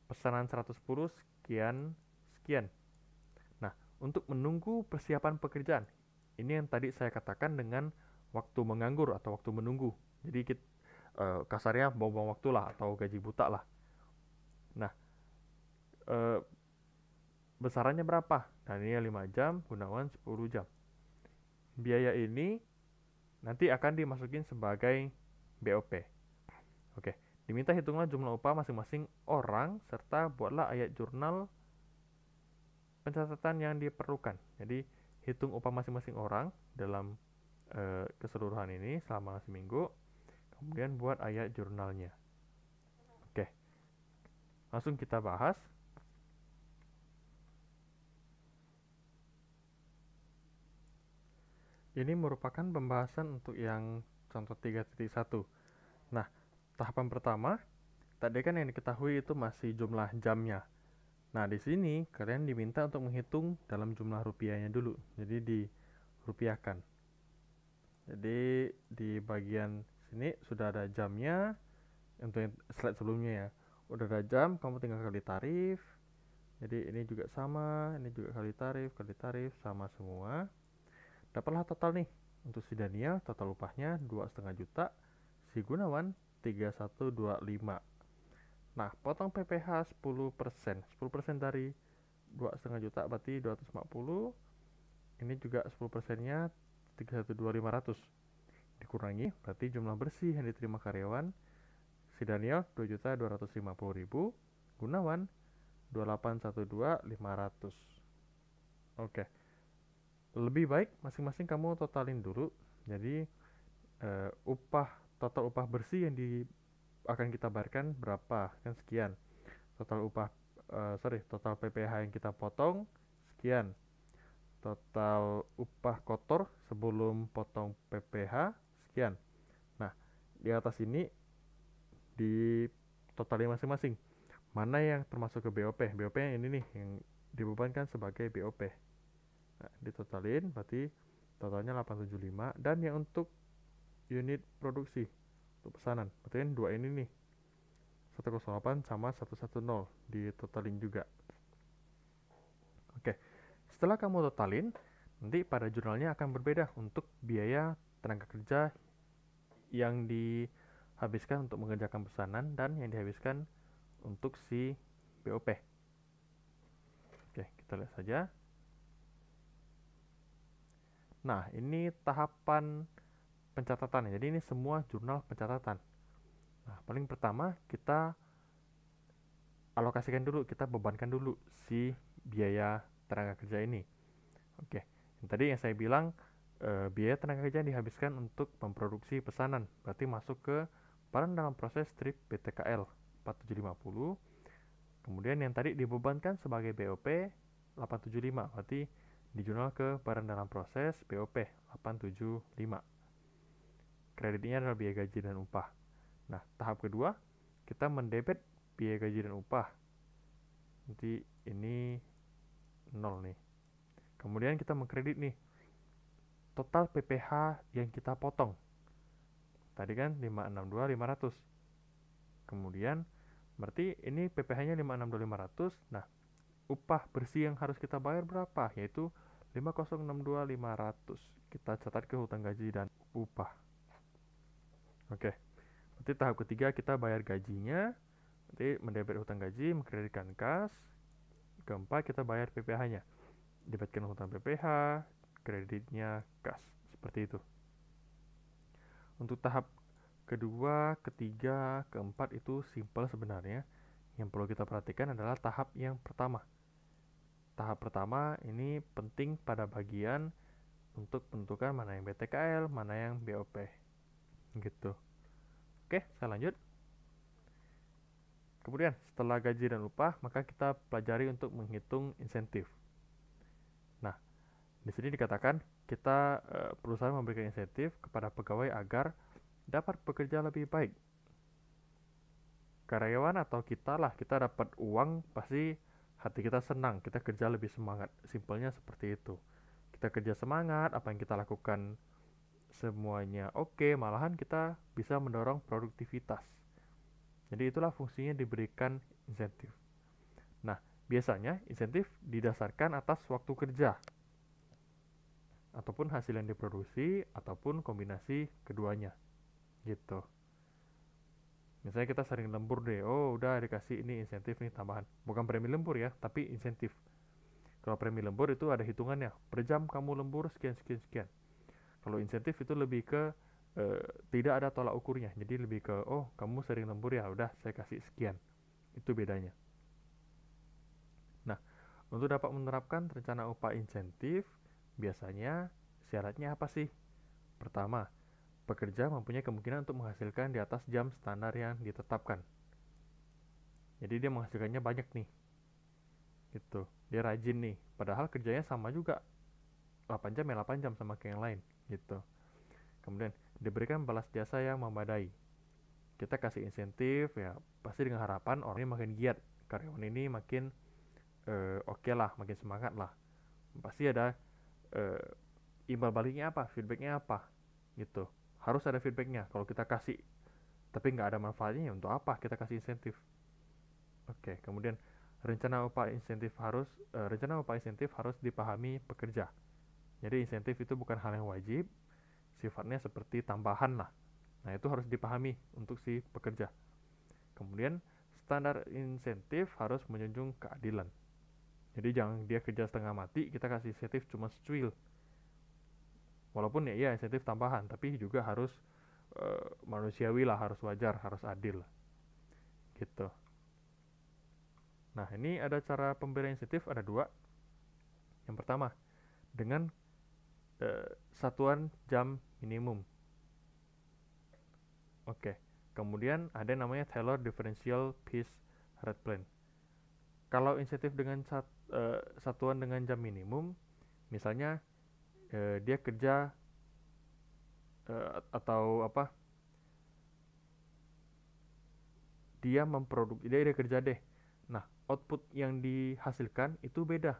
Pesanan 110, sekian. Nah, untuk menunggu persiapan pekerjaan, ini yang tadi saya katakan dengan waktu menganggur atau waktu menunggu. Jadi kasarnya buang-buang waktu lah atau gaji buta lah. Nah, besarannya berapa? Daniel 5 jam, Gunawan 10 jam. Biaya ini nanti akan dimasukin sebagai BOP. Oke, diminta hitunglah jumlah upah masing-masing orang serta buatlah ayat jurnal pencatatan yang diperlukan. Jadi hitung upah masing-masing orang dalam keseluruhan ini selama seminggu, kemudian buat ayat jurnalnya. Oke, langsung kita bahas. Ini merupakan pembahasan untuk yang contoh 3.1. Nah, tahapan pertama tadi kan yang diketahui itu masih jumlah jamnya. Nah, di sini kalian diminta untuk menghitung dalam jumlah rupiahnya dulu. Jadi dirupiahkan. Jadi di bagian sini sudah ada jamnya. Untuk yang slide sebelumnya ya. Udah ada jam, kamu tinggal kali tarif. Jadi ini juga sama, ini juga kali tarif, sama semua. Dapatlah total nih. Untuk si Daniel, total upahnya 2,5 juta. Si Gunawan 3.125. Nah, potong PPh 10%. 10% dari 2,5 juta berarti 250. Ini juga 10%-nya 312.500. Dikurangi berarti jumlah bersih yang diterima karyawan. Si Daniel 2.250.000. Gunawan 2.812.500. Oke. Lebih baik masing-masing kamu totalin dulu. Jadi total upah bersih yang akan kita bayarkan berapa, kan sekian. Total PPh yang kita potong sekian. Total upah kotor sebelum potong PPh sekian. Nah, di atas ini di totalin masing-masing. Mana yang termasuk ke BOP? BOP yang ini nih, yang dibebankan sebagai BOP. Nah, ditotalin berarti totalnya 875. Dan yang untuk unit produksi, untuk pesanan, berarti kan dua ini nih, 108 sama 110 ditotalin juga. Oke, setelah kamu totalin, nanti pada jurnalnya akan berbeda untuk biaya tenaga kerja yang dihabiskan untuk mengerjakan pesanan dan yang dihabiskan untuk si BOP. Oke, kita lihat saja. Nah, ini tahapan pencatatan. Jadi ini semua jurnal pencatatan. Nah, paling pertama kita alokasikan dulu, kita bebankan dulu si biaya tenaga kerja ini. Oke, yang tadi yang saya bilang biaya tenaga kerja yang dihabiskan untuk memproduksi pesanan, berarti masuk ke barang dalam proses strip BTKL 4750. Kemudian yang tadi dibebankan sebagai BOP 875, berarti dijurnal ke barang dalam proses BOP 875. Kreditnya adalah biaya gaji dan upah. Nah, tahap kedua, kita mendebet biaya gaji dan upah. Nanti ini 0 nih. Kemudian kita mengkredit nih total PPh yang kita potong. Tadi kan 562.500. Kemudian berarti ini PPh-nya 562.500. Nah, upah bersih yang harus kita bayar berapa? Yaitu 5.062.500. Kita catat ke hutang gaji dan upah. Oke. Berarti tahap ketiga kita bayar gajinya. Nanti mendebet hutang gaji, mengkreditkan kas. Keempat kita bayar PPh-nya. Debetkan hutang PPh, kreditnya kas. Seperti itu. Untuk tahap kedua, ketiga, keempat itu simple sebenarnya. Yang perlu kita perhatikan adalah tahap yang pertama. Tahap pertama ini penting pada bagian untuk menentukan mana yang BTKL, mana yang BOP. Gitu. Oke, saya lanjut. Kemudian setelah gaji dan upah, maka kita pelajari untuk menghitung insentif. Nah, di sini dikatakan kita perusahaan memberikan insentif kepada pegawai agar dapat bekerja lebih baik. Karyawan atau kita dapat uang, pasti hati kita senang, kita kerja lebih semangat. Simpelnya seperti itu. Kita kerja semangat, apa yang kita lakukan semuanya oke, malahan kita bisa mendorong produktivitas. Jadi itulah fungsinya diberikan insentif. Nah, biasanya insentif didasarkan atas waktu kerja ataupun hasil yang diproduksi ataupun kombinasi keduanya. Gitu. Misalnya kita sering lembur deh, oh udah dikasih ini insentif nih tambahan. Bukan premi lembur ya, tapi insentif. Kalau premi lembur itu ada hitungannya, per jam kamu lembur sekian sekian sekian. Kalau insentif itu lebih ke tidak ada tolak ukurnya. Jadi lebih ke kamu sering lembur ya, udah saya kasih sekian. Itu bedanya. Nah, untuk dapat menerapkan rencana upah insentif, biasanya syaratnya apa sih? Pertama, pekerja mempunyai kemungkinan untuk menghasilkan di atas jam standar yang ditetapkan. Jadi dia menghasilkannya banyak nih. Gitu. Dia rajin nih. Padahal kerjanya sama juga. 8 jam ya 8 jam sama kayak yang lain. Gitu. Kemudian diberikan balas jasa yang memadai. Kita kasih insentif ya pasti dengan harapan orang ini makin giat, karyawan ini makin oke lah, makin semangat lah. Pasti ada eh, imbal baliknya apa, feedbacknya apa gitu. Harus ada feedbacknya. Kalau kita kasih tapi nggak ada manfaatnya, ya untuk apa kita kasih insentif? Oke, kemudian rencana upah insentif harus dipahami pekerja. Jadi insentif itu bukan hal yang wajib, sifatnya seperti tambahan lah. Nah, itu harus dipahami untuk si pekerja. Kemudian standar insentif harus menjunjung keadilan. Jadi jangan dia kerja setengah mati, kita kasih insentif cuma secuil. Walaupun ya insentif tambahan, tapi juga harus manusiawi lah, harus wajar, harus adil gitu. Nah, ini ada cara pemberian insentif, ada dua. Yang pertama, dengan satuan jam minimum. Oke. Kemudian ada yang namanya Taylor Differential Piece Rate Plan. Kalau insentif dengan satuan dengan jam minimum, misalnya dia kerja atau apa? Dia kerja deh. Nah, output yang dihasilkan itu beda.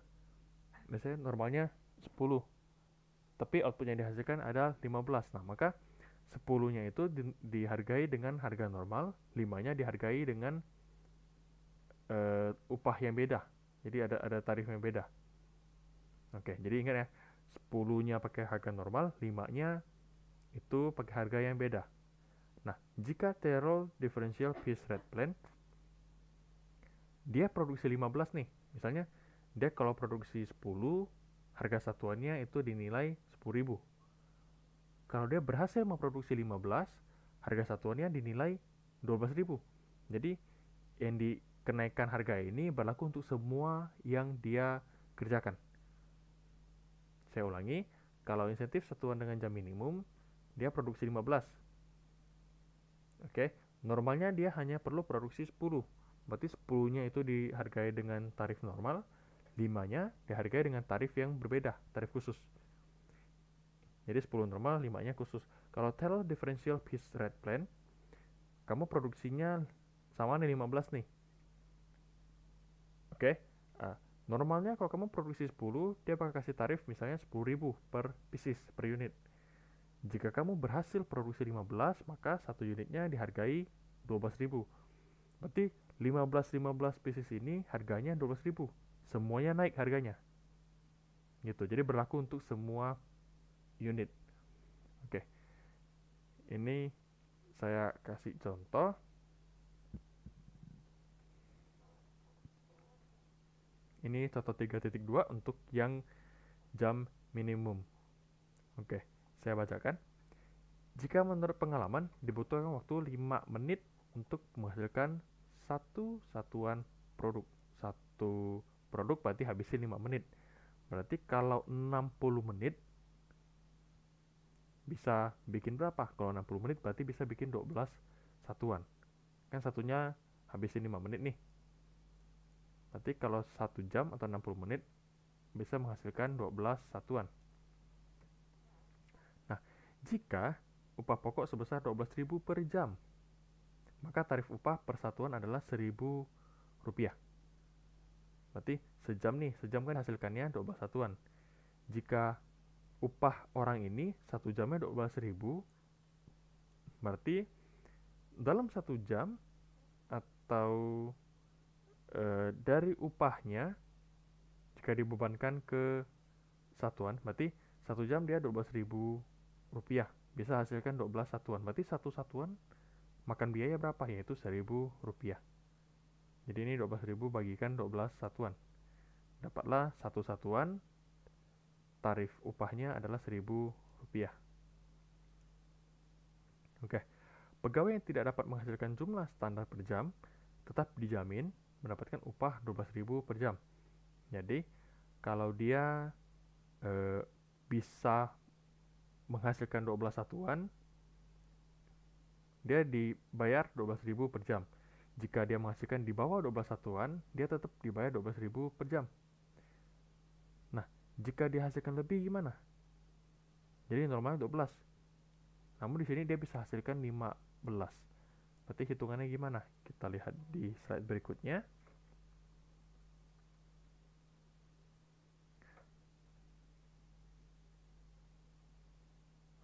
Misalnya normalnya 10, tapi output yang dihasilkan adalah 15. Nah, maka 10-nya itu dihargai dengan harga normal, 5-nya dihargai dengan upah yang beda. Jadi ada tarif yang beda. Oke, jadi ingat ya, 10-nya pakai harga normal, 5-nya itu pakai harga yang beda. Nah, jika Taylor Differential Piece Rate Plan, dia produksi 15 nih. Misalnya, dia kalau produksi 10, harga satuannya itu dinilai 10.000. Kalau dia berhasil memproduksi 15, harga satuannya dinilai 12.000. Jadi, yang dikenaikan harga ini berlaku untuk semua yang dia kerjakan. Saya ulangi, kalau insentif satuan dengan jam minimum, dia produksi 15. Oke, normalnya dia hanya perlu produksi 10. Berarti 10-nya itu dihargai dengan tarif normal, 5-nya dihargai dengan tarif yang berbeda, tarif khusus. Jadi 10 normal, 5-nya khusus. Kalau Taylor Differential Piece Rate Plan, kamu produksinya sama nih 15 nih. Oke, normalnya kalau kamu produksi 10, dia bakal kasih tarif misalnya 10.000 per pieces, per unit. Jika kamu berhasil produksi 15, maka satu unitnya dihargai 12.000. Berarti 15 pieces ini harganya 12.000. Semuanya naik harganya. Gitu. Jadi berlaku untuk semua unit. Oke. Ini saya kasih contoh. Ini contoh 3.2 untuk yang jam minimum. Oke, saya bacakan. Jika menurut pengalaman dibutuhkan waktu 5 menit untuk menghasilkan satu satuan produk. Satu produk berarti habisin 5 menit. Berarti kalau 60 menit bisa bikin berapa? Kalau 60 menit berarti bisa bikin 12 satuan. Kan satunya habisin 5 menit nih. Berarti kalau 1 jam atau 60 menit bisa menghasilkan 12 satuan. Nah, jika upah pokok sebesar 12.000 per jam, maka tarif upah per satuan adalah 1.000 rupiah. Berarti sejam kan hasilkannya 12 satuan. Jika upah orang ini 1 jamnya 12.000, berarti dalam 1 jam atau dari upahnya jika dibebankan ke satuan, berarti 1 jam dia 12.000 rupiah, bisa hasilkan 12 satuan. Berarti satu satuan makan biaya berapa? Yaitu 1.000 rupiah. Jadi ini 12.000 bagikan 12 satuan. Dapatlah satu satuan, tarif upahnya adalah 1.000 rupiah. Oke, pegawai yang tidak dapat menghasilkan jumlah standar per jam tetap dijamin mendapatkan upah 12.000 per jam. Jadi, kalau dia bisa menghasilkan 12 satuan, dia dibayar 12.000 per jam. Jika dia menghasilkan di bawah 12 satuan, dia tetap dibayar 12.000 per jam. Nah, jika dihasilkan lebih gimana? Jadi normalnya 12. Namun di sini dia bisa hasilkan 15. Berarti hitungannya gimana? Kita lihat di slide berikutnya.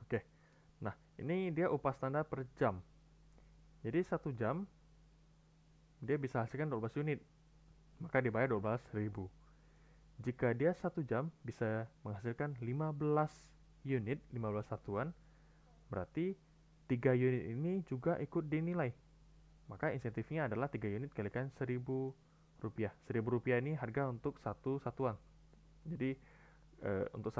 Oke, nah ini dia upah standar per jam. Jadi 1 jam dia bisa hasilkan 12 unit, maka dibayar 12.000. Jika dia 1 jam bisa menghasilkan 15 unit, 15 satuan, berarti 3 unit ini juga ikut dinilai. Maka insentifnya adalah 3 unit kalikan 1.000 rupiah. 1.000 rupiah ini harga untuk satu satuan. Jadi untuk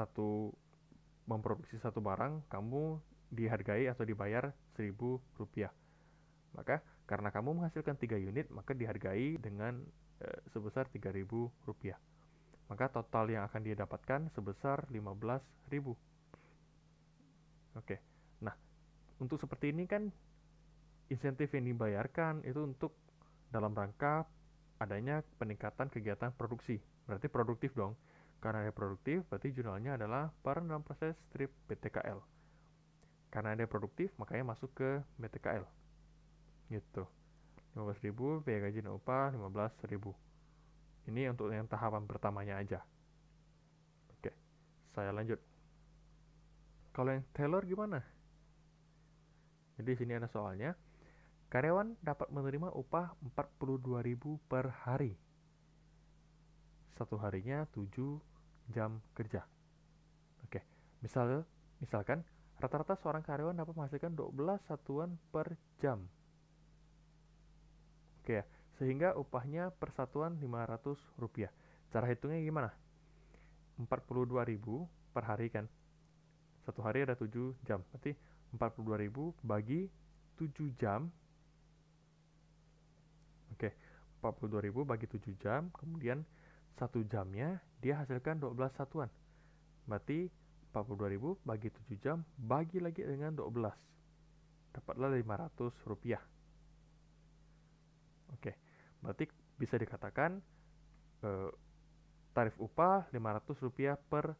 memproduksi satu barang, kamu dihargai atau dibayar 1.000 rupiah. Maka karena kamu menghasilkan 3 unit, maka dihargai dengan sebesar 3.000 rupiah. Maka total yang akan dia dapatkan sebesar 15.000. Oke. Nah, untuk seperti ini kan insentif yang dibayarkan itu untuk dalam rangka adanya peningkatan kegiatan produksi. Berarti produktif dong. Karena dia produktif, berarti jurnalnya adalah barang dalam proses strip BTKL. Karena dia produktif, makanya masuk ke BTKL. Gitu. 15.000, biaya gaji dan upah 15.000. Ini untuk yang tahapan pertamanya aja. Oke, saya lanjut. Kalau yang Taylor gimana? Jadi sini ada soalnya. Karyawan dapat menerima upah 42.000 per hari. Satu harinya 7 jam kerja. Oke, misalkan rata-rata seorang karyawan dapat menghasilkan 12 satuan per jam. Oke ya, sehingga upahnya per satuan 500 rupiah. Cara hitungnya gimana? 42.000 per hari kan. Satu hari ada 7 jam. Berarti 42.000 bagi 7 jam. Oke, 42.000 bagi 7 jam, kemudian 1 jamnya dia hasilkan 12 satuan. Berarti 42.000 bagi 7 jam bagi lagi dengan 12. Dapatlah 500 rupiah. Oke, berarti bisa dikatakan tarif upah 500 rupiah per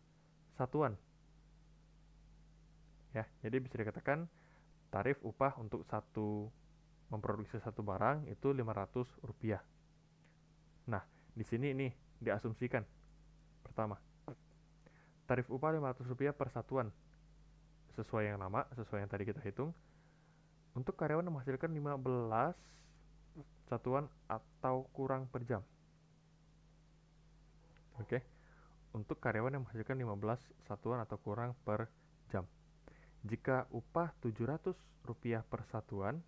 satuan. Ya, jadi bisa dikatakan tarif upah untuk memproduksi satu barang itu 500 rupiah. Nah, di sini nih diasumsikan. Pertama, tarif upah 500 rupiah per satuan. Sesuai yang lama, sesuai yang tadi kita hitung. Untuk karyawan yang menghasilkan 15 satuan atau kurang per jam. Oke. Untuk karyawan yang menghasilkan 15 satuan atau kurang per jam. Jika upah 700 rupiah per satuan,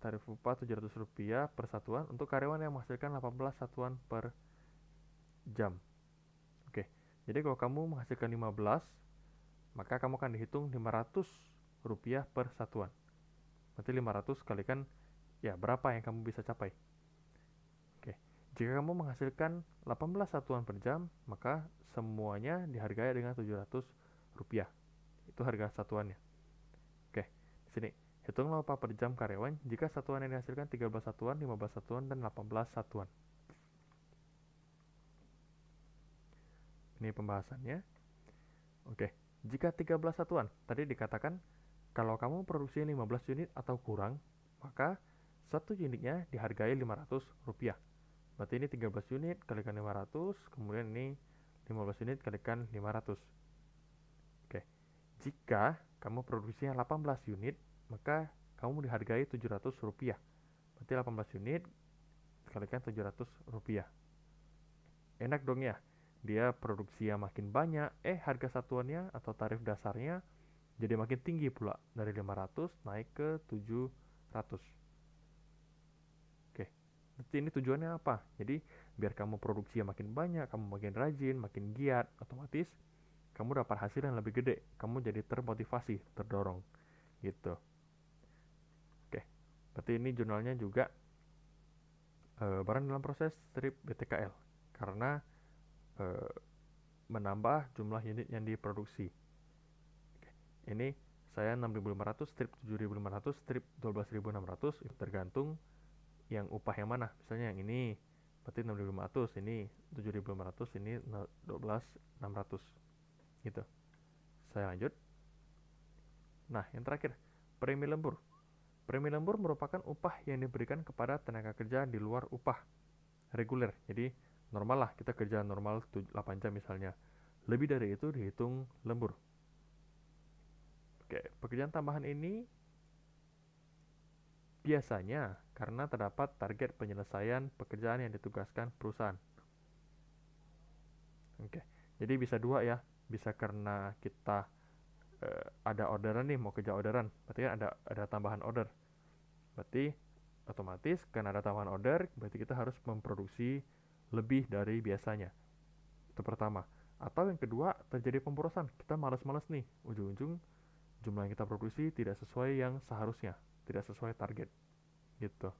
tarif upah 700 rupiah per satuan untuk karyawan yang menghasilkan 18 satuan per jam. Oke, jadi kalau kamu menghasilkan 15, maka kamu akan dihitung 500 rupiah per satuan. Berarti 500 kalikan ya berapa yang kamu bisa capai. Oke, jika kamu menghasilkan 18 satuan per jam, maka semuanya dihargai dengan 700 rupiah. Itu harga satuannya. Oke, di sini hitunglah upah per jam karyawan jika satuan yang dihasilkan 13 satuan, 15 satuan, dan 18 satuan. Ini pembahasannya. Oke, jika 13 satuan, tadi dikatakan kalau kamu produksi 15 unit atau kurang, maka satu unitnya dihargai 500 rupiah. Berarti ini 13 unit kalikan 500, kemudian ini 15 unit kalikan 500. Oke, jika kamu produksinya 18 unit, maka kamu dihargai 700 rupiah. Berarti 18 unit kalikan 700 rupiah. Enak dong ya, dia produksinya makin banyak, harga satuannya atau tarif dasarnya jadi makin tinggi pula, dari 500 naik ke 700. Oke, jadi ini tujuannya apa? Jadi biar kamu produksi yang makin banyak, kamu makin rajin, makin giat, otomatis kamu dapat hasil yang lebih gede, kamu jadi termotivasi, terdorong gitu. Oke, berarti ini jurnalnya juga barang dalam proses strip BTKL karena menambah jumlah unit yang diproduksi. Oke, ini saya 6.500, strip 7.500, strip 12.600, itu tergantung yang upah yang mana. Misalnya yang ini berarti 6.500, ini 7.500, ini 12.600 gitu. Saya lanjut. Nah, yang terakhir, premi lembur. Premi lembur merupakan upah yang diberikan kepada tenaga kerja di luar upah reguler. Jadi, normal lah, kita kerja normal 8 jam misalnya. Lebih dari itu dihitung lembur. Oke, pekerjaan tambahan ini biasanya karena terdapat target penyelesaian pekerjaan yang ditugaskan perusahaan. Oke, jadi bisa dua ya. Bisa karena kita ada orderan nih, mau kerja orderan, berarti kan ada tambahan order. Berarti otomatis karena ada tambahan order, berarti kita harus memproduksi lebih dari biasanya. Itu pertama. Atau yang kedua, terjadi pemborosan. Kita malas-malas nih, ujung-ujung jumlah yang kita produksi tidak sesuai yang seharusnya, tidak sesuai target. Gitu.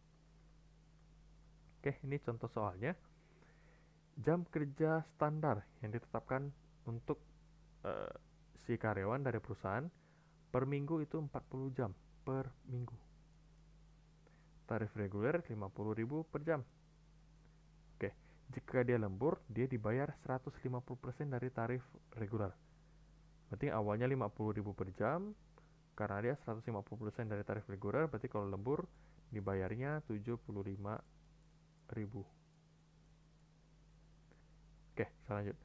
Oke, ini contoh soalnya. Jam kerja standar yang ditetapkan untuk uh, si karyawan dari perusahaan per minggu itu 40 jam per minggu. Tarif reguler 50.000 per jam. Oke, jika dia lembur, dia dibayar 150% dari tarif reguler. Berarti awalnya 50.000 per jam, karena dia 150% dari tarif reguler, berarti kalau lembur dibayarnya 75.000. Oke, saya lanjut.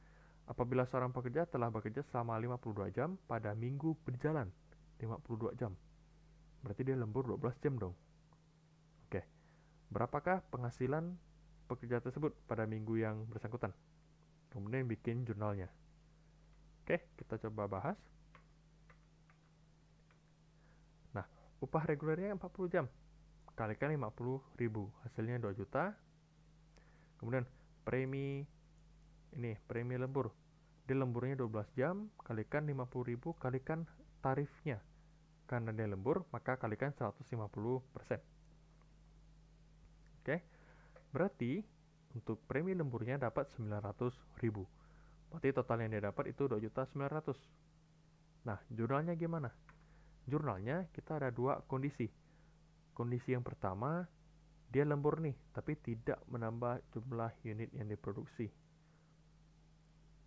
Apabila seorang pekerja telah bekerja selama 52 jam pada minggu berjalan, 52 jam. Berarti dia lembur 12 jam dong. Oke. Berapakah penghasilan pekerja tersebut pada minggu yang bersangkutan? Kemudian bikin jurnalnya. Oke, kita coba bahas. Nah, upah regulernya 40 jam. Kalikan 50.000, hasilnya 2 juta. Kemudian premi lembur. Dia lemburnya 12 jam, kalikan 50.000, kalikan tarifnya. Karena dia lembur, maka kalikan 150%. Oke, berarti untuk premi lemburnya dapat 900.000. Berarti total yang dia dapat itu 2.900.000. Nah, jurnalnya gimana? Jurnalnya kita ada dua kondisi. Kondisi yang pertama, dia lembur nih, tapi tidak menambah jumlah unit yang diproduksi.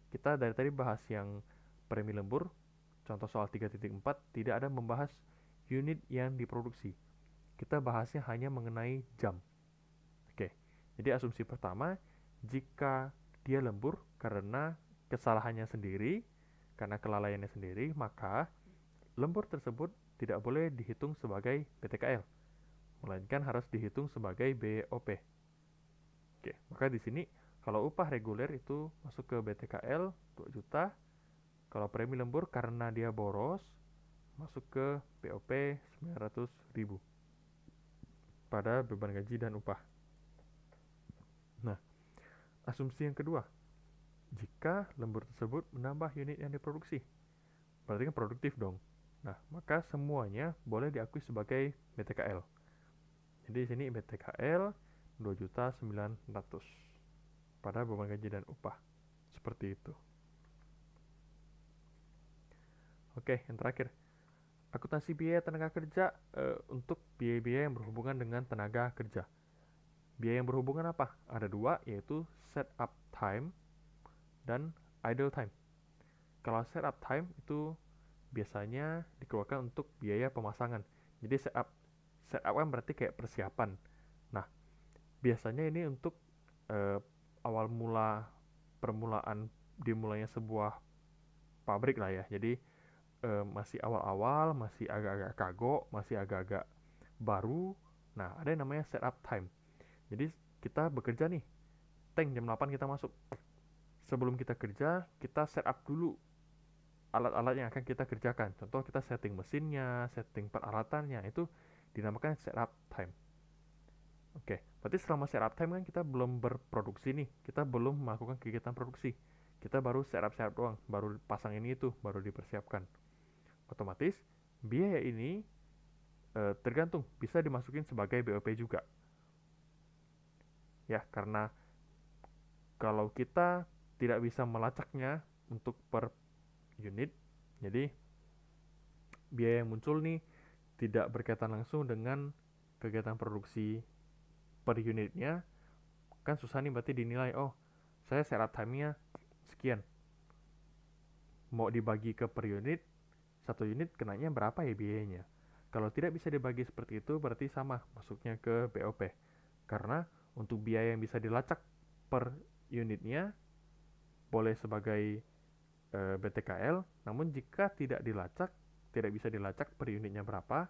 Kita dari tadi bahas yang premi lembur, contoh soal 3.4, tidak ada membahas unit yang diproduksi. Kita bahasnya hanya mengenai jam. Oke, jadi asumsi pertama, jika dia lembur karena kesalahannya sendiri, karena kelalaiannya sendiri, maka lembur tersebut tidak boleh dihitung sebagai BTKL, melainkan harus dihitung sebagai BOP. Oke, maka di sini kalau upah reguler itu masuk ke BTKL 2 juta. Kalau premi lembur karena dia boros masuk ke BOP 900.000 pada beban gaji dan upah. Nah, asumsi yang kedua, jika lembur tersebut menambah unit yang diproduksi, berarti kan produktif dong. Nah, maka semuanya boleh diakui sebagai BTKL. Jadi di sini BTKL 2.900.000 pada beban gaji dan upah. Seperti itu. Oke, yang terakhir. Akuntansi biaya tenaga kerja untuk biaya-biaya yang berhubungan dengan tenaga kerja. Biaya yang berhubungan apa? Ada dua, yaitu setup time dan idle time. Kalau setup time itu biasanya dikeluarkan untuk biaya pemasangan. Jadi setup kan berarti kayak persiapan. Nah, biasanya ini untuk awal mula permulaan dimulainya sebuah pabrik lah ya. Jadi masih awal-awal, masih agak-agak kagok, masih agak-agak baru. Nah, ada yang namanya setup time. Jadi kita bekerja nih, jam 8 kita masuk. Sebelum kita kerja, kita setup dulu alat-alat yang akan kita kerjakan. Contoh kita setting mesinnya, setting peralatannya, itu dinamakan setup time. Oke, berarti selama setup time kan kita belum berproduksi nih, kita belum melakukan kegiatan produksi. Kita baru setup doang, baru pasang ini itu, baru dipersiapkan. Otomatis biaya ini tergantung, bisa dimasukin sebagai BOP juga. Ya, karena kalau kita tidak bisa melacaknya untuk per unit, jadi biaya yang muncul nih tidak berkaitan langsung dengan kegiatan produksi per unitnya, kan susah nih berarti dinilai, oh saya setup time-nya sekian, mau dibagi ke per unit, satu unit kenanya berapa ya biayanya. Kalau tidak bisa dibagi seperti itu, berarti sama masuknya ke BOP. Karena untuk biaya yang bisa dilacak per unitnya boleh sebagai BTKL, namun jika tidak dilacak, tidak bisa dilacak per unitnya berapa,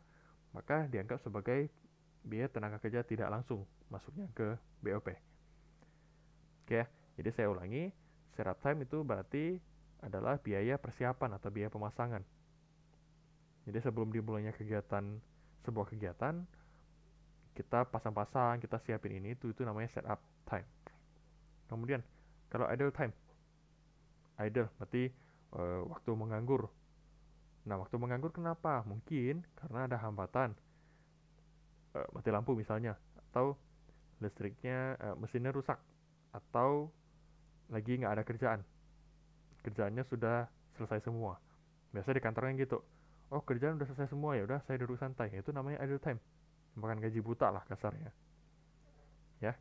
maka dianggap sebagai biaya tenaga kerja tidak langsung masuknya ke BOP. Oke, jadi saya ulangi, setup time itu berarti adalah biaya persiapan atau biaya pemasangan. Jadi sebelum dimulainya sebuah kegiatan, kita pasang-pasang, kita siapin ini, itu namanya setup time. Kemudian, kalau idle time, idle berarti waktu menganggur. Nah, waktu menganggur kenapa? Mungkin karena ada hambatan, mati lampu misalnya, atau listriknya, mesinnya rusak, atau lagi nggak ada kerjaan. Kerjaannya sudah selesai semua. Biasa di kantornya gitu. Oh, kerjaan udah selesai semua, ya udah saya duduk santai. Itu namanya idle time. Makan gaji buta lah kasarnya. Ya.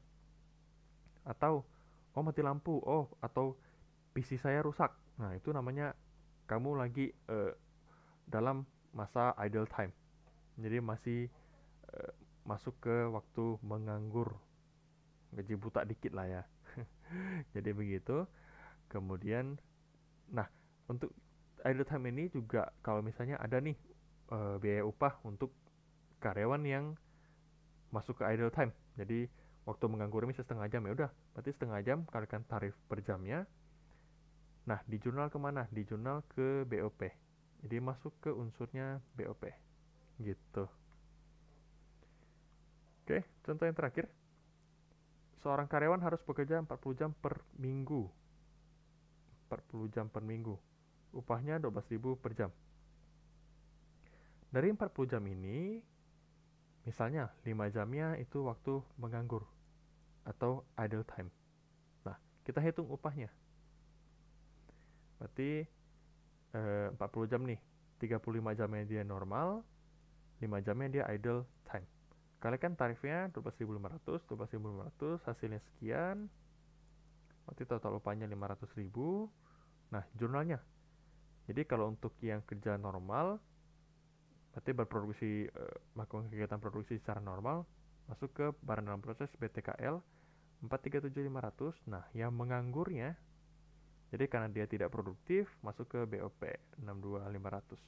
Atau oh mati lampu, oh atau PC saya rusak. Nah, itu namanya kamu lagi dalam masa idle time. Jadi masih masuk ke waktu menganggur. Gaji buta dikit lah ya. Jadi begitu. Kemudian nah, untuk idle time ini juga kalau misalnya ada nih biaya upah untuk karyawan yang masuk ke idle time. Jadi waktu menganggur ini setengah jam, ya udah, berarti setengah jam kalikan tarif per jamnya. Nah, di jurnal kemana? Di jurnal ke BOP. Jadi masuk ke unsurnya BOP. Gitu. Oke, contoh yang terakhir. Seorang karyawan harus bekerja 40 jam per minggu. 40 jam per minggu. Upahnya 12.000 per jam. Dari 40 jam ini, misalnya 5 jamnya itu waktu menganggur atau idle time. Nah, kita hitung upahnya. Berarti 40 jam nih, 35 jamnya dia normal, 5 jamnya dia idle time. Kalikan tarifnya 12.500, 12.500 hasilnya sekian. Berarti total upahnya 500.000. Nah, jurnalnya. Jadi kalau untuk yang kerja normal, berarti berproduksi, melakukan kegiatan produksi secara normal, masuk ke barang dalam proses BTKL 437.500. Nah, yang menganggurnya, jadi karena dia tidak produktif, masuk ke BOP 62.500.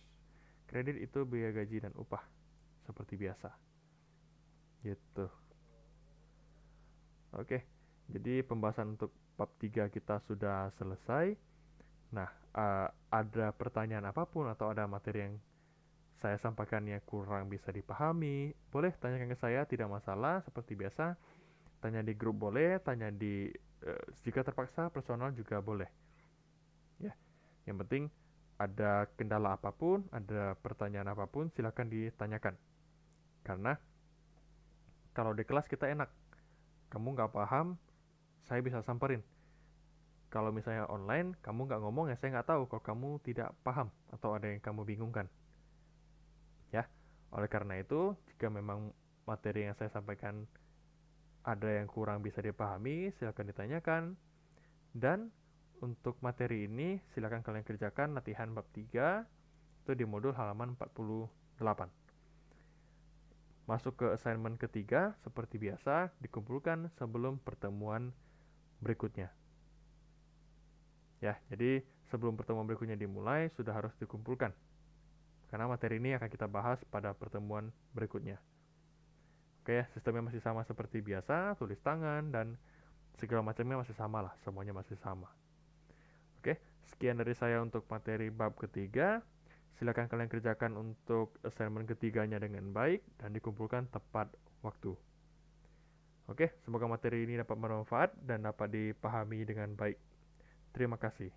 Kredit itu biaya gaji dan upah seperti biasa. Gitu. Oke. Jadi pembahasan untuk bab 3 kita sudah selesai. Nah, ada pertanyaan apapun atau ada materi yang saya sampaikan yang kurang bisa dipahami, boleh tanyakan ke saya, tidak masalah. Seperti biasa, tanya di grup boleh, tanya di jika terpaksa personal juga boleh. Ya, yang penting ada kendala apapun, ada pertanyaan apapun, silakan ditanyakan. Karena kalau di kelas kita enak, kamu nggak paham, saya bisa samperin. Kalau misalnya online, kamu nggak ngomong, ya saya nggak tahu kalau kamu tidak paham atau ada yang kamu bingungkan. Ya, oleh karena itu, jika memang materi yang saya sampaikan ada yang kurang bisa dipahami, silakan ditanyakan. Dan untuk materi ini, silakan kalian kerjakan latihan bab 3, itu di modul halaman 48. Masuk ke assignment ketiga, seperti biasa, dikumpulkan sebelum pertemuan berikutnya. Ya, jadi sebelum pertemuan berikutnya dimulai, sudah harus dikumpulkan. Karena materi ini akan kita bahas pada pertemuan berikutnya. Oke, sistemnya masih sama seperti biasa, tulis tangan, dan segala macamnya masih sama lah, semuanya masih sama. Oke, sekian dari saya untuk materi bab ketiga. Silakan kalian kerjakan untuk assignment ketiganya dengan baik dan dikumpulkan tepat waktu. Oke, semoga materi ini dapat bermanfaat dan dapat dipahami dengan baik. Terima kasih.